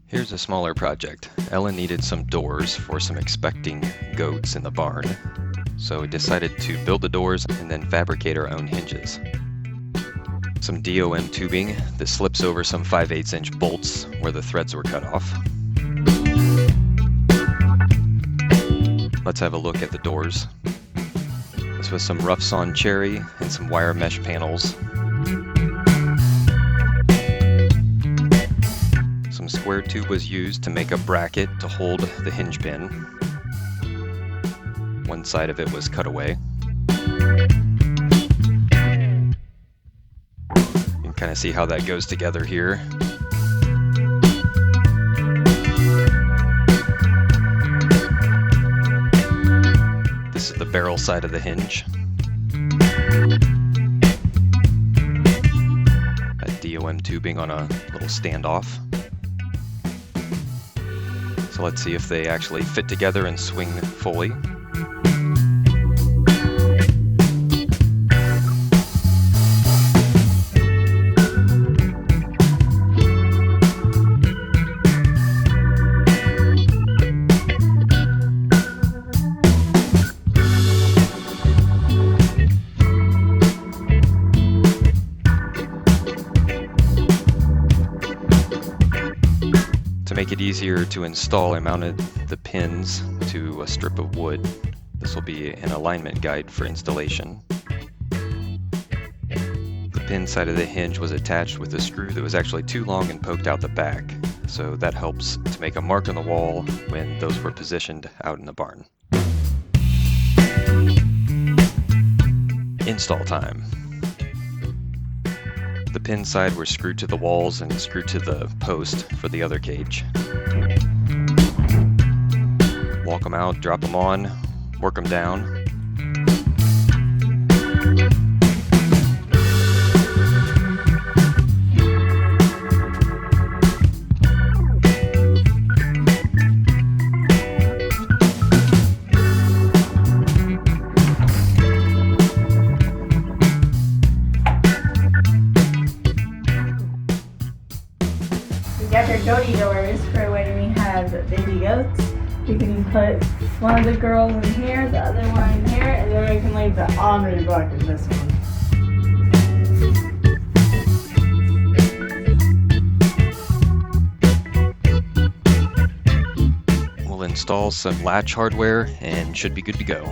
Here's a smaller project. Ellen needed some doors for some expecting goats in the barn, so we decided to build the doors and then fabricate our own hinges. Some DOM tubing that slips over some 5/8 inch bolts where the threads were cut off. Let's have a look at the doors. This was some rough sawn cherry and some wire mesh panels. Some square tube was used to make a bracket to hold the hinge pin. One side of it was cut away. You can kind of see how that goes together here. This is the barrel side of the hinge. That DOM tubing on a little standoff. So let's see if they actually fit together and swing fully. To make it easier to install, I mounted the pins to a strip of wood. This will be an alignment guide for installation. The pin side of the hinge was attached with a screw that was actually too long and poked out the back, so that helps to make a mark on the wall when those were positioned out in the barn. Install time. The pin side were screwed to the walls and screwed to the post for the other cage. Walk them out, drop them on, work them down. Got your goatee doors for when we have baby goats. You can put one of the girls in here, the other one in here, and then we can leave the ombre block in this one. We'll install some latch hardware and should be good to go.